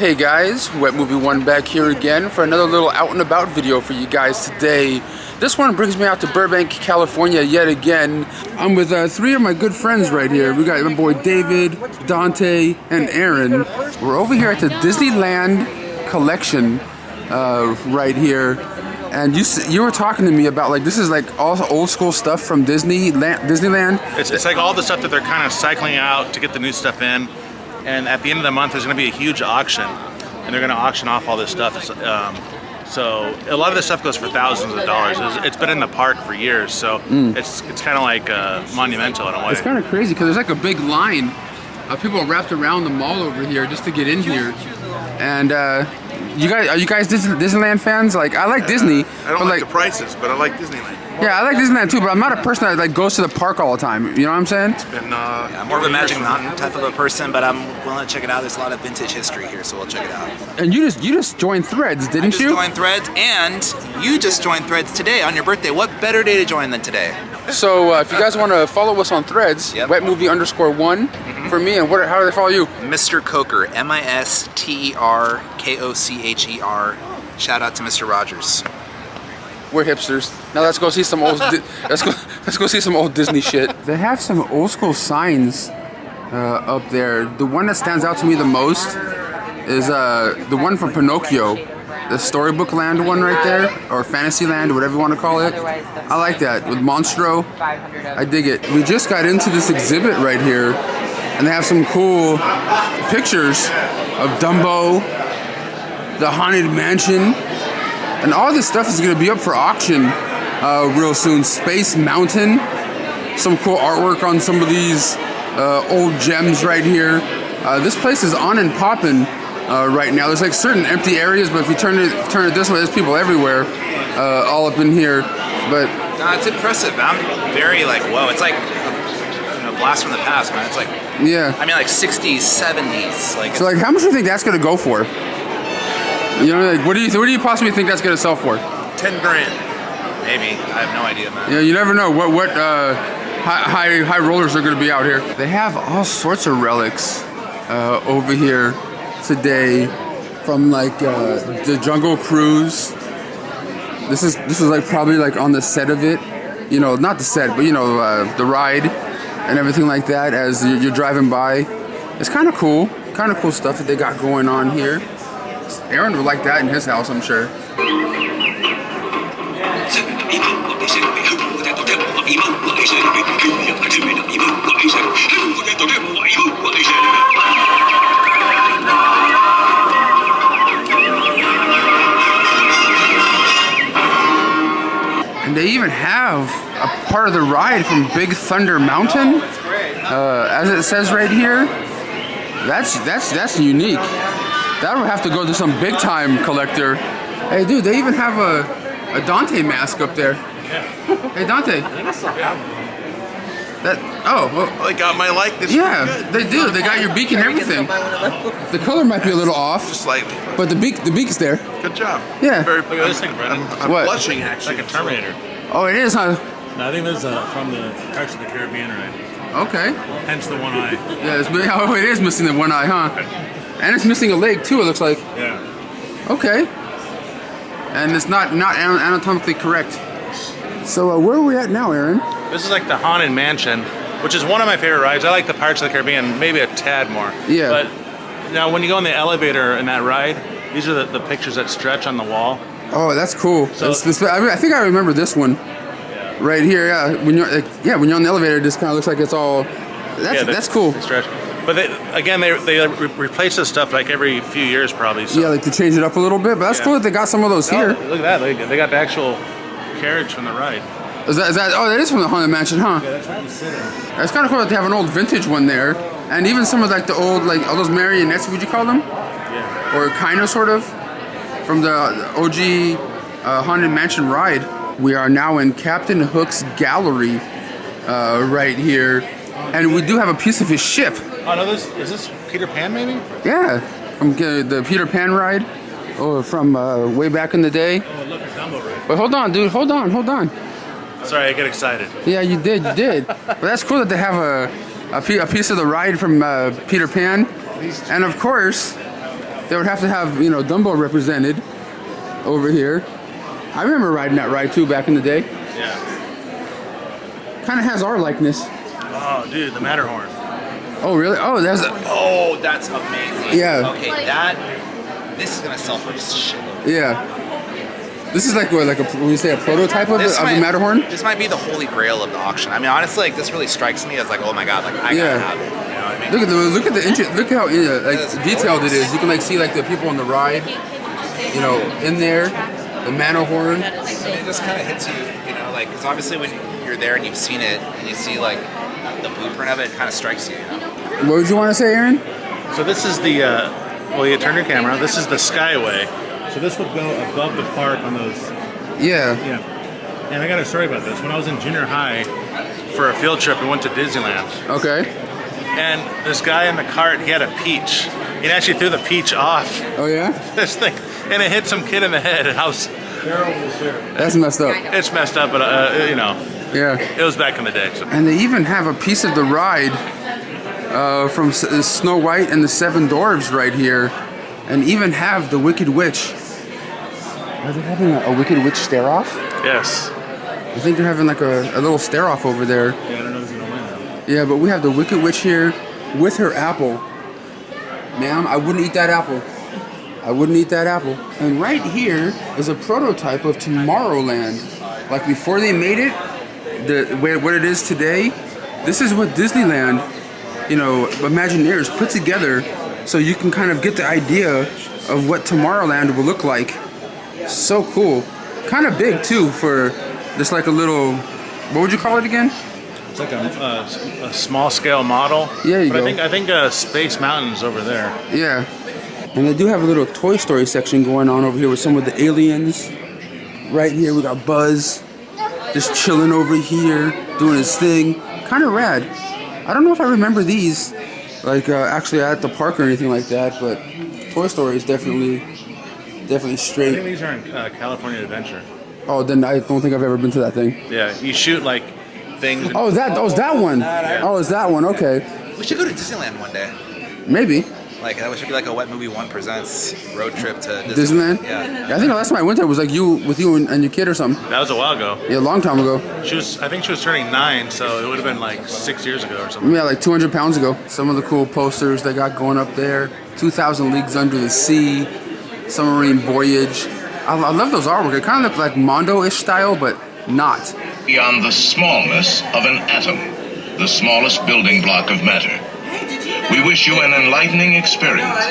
Hey guys, Wet Movie One back here again for another little out and about video for you guys today. This one brings me out to Burbank, California yet again. I'm with three of my good friends right here. We got my boy David, Dante, and Aaron. We're over here at the Disneyland collection right here. And you were talking to me about like this is like all old school stuff from Disneyland. It's like all the stuff that they're kind of cycling out to get the new stuff in. And at the end of the month, there's going to be a huge auction, and they're going to auction off all this stuff. So a lot of this stuff goes for thousands of dollars. It's been in the park for years, so it's kind of like monumental in a way. It's kind of crazy because there's like a big line of people wrapped around the mall over here just to get in here. And are you guys Disneyland fans? Like I like Disney. I don't like the prices, but I like Disneyland. Yeah, I like Disneyland too, but I'm not a person that like goes to the park all the time. You know what I'm saying? It's been I'm more of a Magic Mountain type of a person, but I'm willing to check it out. There's a lot of vintage history here, so we'll check it out. And you just joined Threads, didn't you? I just joined Threads, and you just joined Threads today on your birthday. What better day to join than today? So if you guys want to follow us on Threads, wetmovie_1 for me, and how do they follow you? Mr. Coker, MisterKocher. Shout out to Mr. Rogers. We're hipsters. Now let's go see some old. let's go see some old Disney shit. They have some old school signs up there. The one that stands out to me the most is the one from Pinocchio, the Storybook Land one right there, or Fantasyland, whatever you want to call it. I like that with Monstro. I dig it. We just got into this exhibit right here, and they have some cool pictures of Dumbo, the Haunted Mansion. And all this stuff is going to be up for auction real soon. Space Mountain. Some cool artwork on some of these old gems right here. This place is on and popping right now. There's like certain empty areas, but if you turn it this way, there's people everywhere all up in here. But no, it's impressive. I'm very like, whoa. It's like a blast from the past, man. It's like, yeah. I mean, like 60s, 70s. Like, so like, how much do you think that's going to go for? You know, like, what do you possibly think that's gonna sell for? 10 grand, maybe. I have no idea, man. Yeah, you never know what high rollers are gonna be out here. They have all sorts of relics over here today, from like the Jungle Cruise. This is like probably like on the set of it. You know, not the set, but you know the ride and everything like that as you're driving by. It's kind of cool stuff that they got going on here. Aaron would like that in his house, I'm sure. And they even have a part of the ride from Big Thunder Mountain, as it says right here. That's unique. That would have to go to some big time collector. Hey dude, they even have a Dante mask up there. Yeah. Hey Dante. Well, they got my likeness. Yeah, they do. They got your beak and everything. The color might be a little off. Just slightly. But the beak is there. Good job. Yeah. Very, Look at this thing, Brendan. I'm blushing actually. It's like a Terminator. Oh, it is, huh? No, I think this is from the Pirates of the Caribbean, right? Okay. Hence the one eye. Yeah, it is missing the one eye, huh? And it's missing a leg too, it looks like. Yeah. Okay. And it's not anatomically correct. So where are we at now, Aaron? This is like the Haunted Mansion, which is one of my favorite rides. I like the Pirates of the Caribbean maybe a tad more. Yeah. But now when you go in the elevator in that ride, these are the pictures that stretch on the wall. Oh, that's cool. So, I think I remember this one. Yeah. Right here, yeah. When you're on the elevator, it just kind of looks like it's all. That's cool. They stretch. But they replace this stuff like every few years probably. So. Yeah, like to change it up a little bit. But that's cool that they got some of those here. Look at that. They got the actual carriage from the ride. Is that? Oh, that is from the Haunted Mansion, huh? Yeah, that's right. It's kind of cool that they have an old vintage one there, and even some of like the old all those marionettes. Would you call them? Yeah. Or kind of, sort of, from the OG Haunted Mansion ride. We are now in Captain Hook's gallery, right here, and we do have a piece of his ship. Oh no! Is this Peter Pan maybe? Yeah, from the Peter Pan ride, or from way back in the day. Oh look, it's Dumbo ride. But hold on, dude. Hold on. Sorry, I get excited. Yeah, you did. But that's cool that they have a piece of the ride from Peter Pan, and of course, they would have to have, you know, Dumbo represented over here. I remember riding that ride too back in the day. Yeah. Kind of has our likeness. Oh, dude, the Matterhorn. Oh, really? Oh, that's Oh, that's amazing. Yeah. Okay, this is gonna sell for shitload. yeah. This is like what, like when you say a prototype of the Matterhorn? This might be the holy grail of the auction. I mean, honestly, like this really strikes me as like, oh my god, like I gotta have it. You know what I mean? Look at the look at how like detailed it is. You can like see like the people on the ride, you know, in there, the Matterhorn. It just kind of hits you, you know, like because obviously when you're there and you've seen it and you see like the blueprint of it, it kind of strikes you. You know? What would you want to say, Aaron? So this is the, well, you turn your camera. This is the Skyway. So this would go above the park on those. Yeah. Yeah. And I got a story about this. When I was in junior high for a field trip, we went to Disneyland. Okay. And this guy in the cart, he had a peach. He actually threw the peach off Oh yeah. this thing, and it hit some kid in the head. And I was, That's messed up. it's messed up, but you know, Yeah. it was back in the day. So. And they even have a piece of the ride from Snow White and the Seven Dwarfs right here, and even have the Wicked Witch. Are they having a Wicked Witch stare-off? Yes. I think they're having like a little stare-off over there. Yeah, I don't know who's gonna win though. Yeah, but we have the Wicked Witch here with her apple. Ma'am, I wouldn't eat that apple. I wouldn't eat that apple. And right here is a prototype of Tomorrowland. Like before they made it, what it is today, this is what Disneyland, you know, Imagineers put together so you can kind of get the idea of what Tomorrowland will look like. So cool. Kind of big too for just like a little, what would you call it again? It's like a small scale model. Yeah, you go. I think Space Mountain's over there. Yeah. And they do have a little Toy Story section going on over here with some of the aliens. Right here we got Buzz just chilling over here, doing his thing. Kind of rad. I don't know if I remember these, like actually at the park or anything like that, but Toy Story is definitely I think straight. these are in California Adventure. Oh, then I don't think I've ever been to that thing. Yeah, you shoot like things. Oh, that was that one. Oh, it's that one. Okay, We should go to Disneyland one day. maybe Like that should be like a Wet Movie 1 presents road trip to Disneyland. Yeah. I think the last time I went there was like you and your kid or something. That was a while ago. Yeah, a long time ago. I think she was turning 9, so it would have been like 6 years ago or something. Yeah, like 200 pounds ago. Some of the cool posters they got going up there. 2,000 Leagues Under the Sea, Submarine Voyage. I love those artwork. It kind of look like Mondo-ish style, but not. Beyond the smallness of an atom, the smallest building block of matter. We wish you an enlightening experience,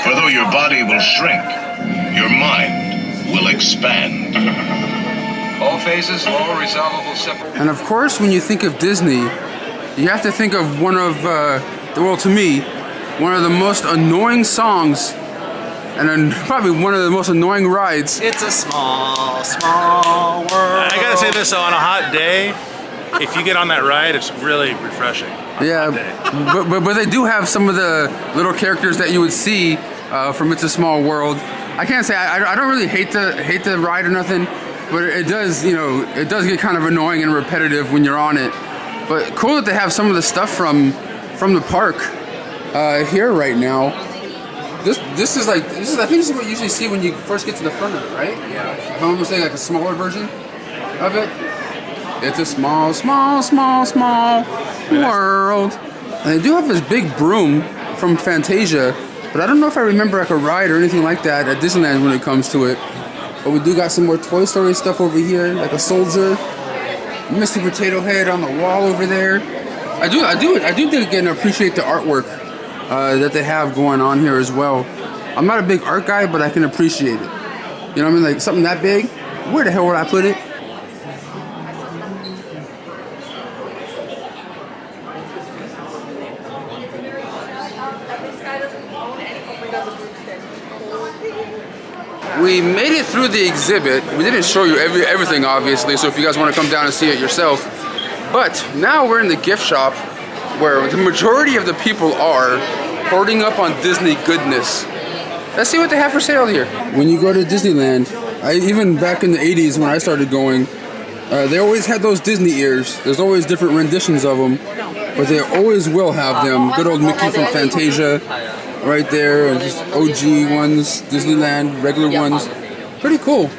for though your body will shrink, your mind will expand. All phases, all resolvable separate. And of course, when you think of Disney, you have to think of one of, well, to me, one of the most annoying songs, and then probably one of the most annoying rides. It's a small, small world. I gotta say this though, on a hot day, if you get on that ride, it's really refreshing. Yeah, but they do have some of the little characters that you would see from It's a Small World. I can't say I don't really hate the ride or nothing, but it does, you know, it does get kind of annoying and repetitive when you're on it. But cool that they have some of the stuff from the park here right now. This is I think this is what you usually see when you first get to the front of it, right? Yeah. If I'm gonna say like a smaller version of it. It's a small, small, small, small world. And they do have this big broom from Fantasia, but I don't know if I remember like a ride or anything like that at Disneyland when it comes to it. But we do got some more Toy Story stuff over here, like a soldier, Mr. Potato Head on the wall over there. I do dig and appreciate the artwork that they have going on here as well. I'm not a big art guy, but I can appreciate it. You know what I mean? Like something that big, where the hell would I put it? We made it through the exhibit. We didn't show you everything, obviously, so if you guys want to come down and see it yourself. But now we're in the gift shop where the majority of the people are hoarding up on Disney goodness. Let's see what they have for sale here. When you go to Disneyland, even back in the 80s when I started going, they always had those Disney ears. There's always different renditions of them, but they always will have them. Good old Mickey from Fantasia. right there, and just OG ones, Disneyland, regular ones. Pretty cool.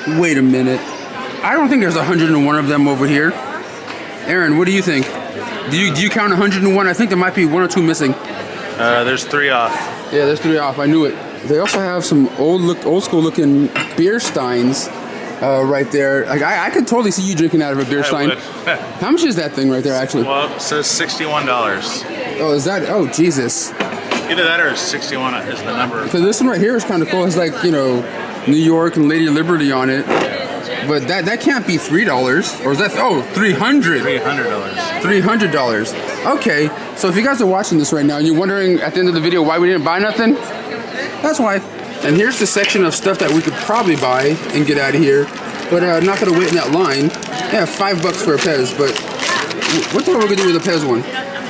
Wait a minute. I don't think there's 101 of them over here. Aaron, what do you think? Do you count 101? I think there might be 1 or 2 missing. There's 3 off. Yeah, there's 3 off. I knew it. They also have some old school looking beer steins right there. Like I could totally see you drinking out of a beer stein. How much is that thing right there, actually? Well, it says $61. Oh, is that? Oh, Jesus. Either that or 61 is the number. Because this one right here is kind of cool. It's like, you know, New York and Lady Liberty on it. But that can't be $3, or is that? Oh, $300. $300. Okay, so if you guys are watching this right now and you're wondering at the end of the video why we didn't buy nothing, that's why. And here's the section of stuff that we could probably buy and get out of here, but not gonna wait in that line. Yeah, $5 for a Pez, but what the hell are we gonna do with the Pez one?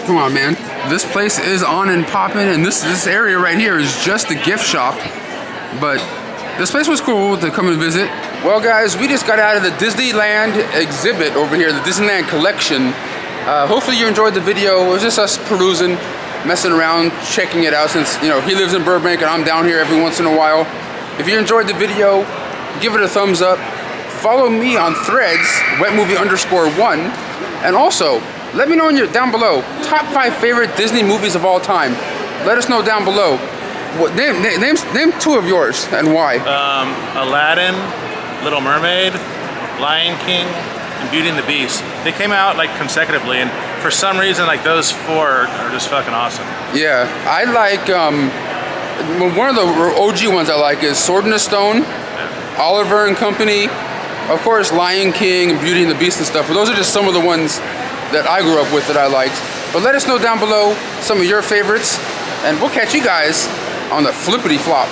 Come on, man. This place is on and popping, and this area right here is just a gift shop, but this place was cool to come and visit. Well, guys, we just got out of the Disneyland exhibit over here, the Disneyland collection. Hopefully you enjoyed the video. It was just us perusing, messing around, checking it out since, you know, he lives in Burbank and I'm down here every once in a while. If you enjoyed the video, give it a thumbs up. Follow me on Threads, wetmovie_1. And also, let me know down below, top 5 favorite Disney movies of all time. Let us know down below. Name 2 of yours and why. Aladdin, Little Mermaid, Lion King, and Beauty and the Beast. They came out like consecutively, and for some reason, like those 4 are just fucking awesome. Yeah, I like one of the OG ones I like is Sword in the Stone, Oliver and Company, of course Lion King and Beauty and the Beast and stuff. But those are just some of the ones that I grew up with that I liked. But let us know down below some of your favorites, and we'll catch you guys on the flippity flop.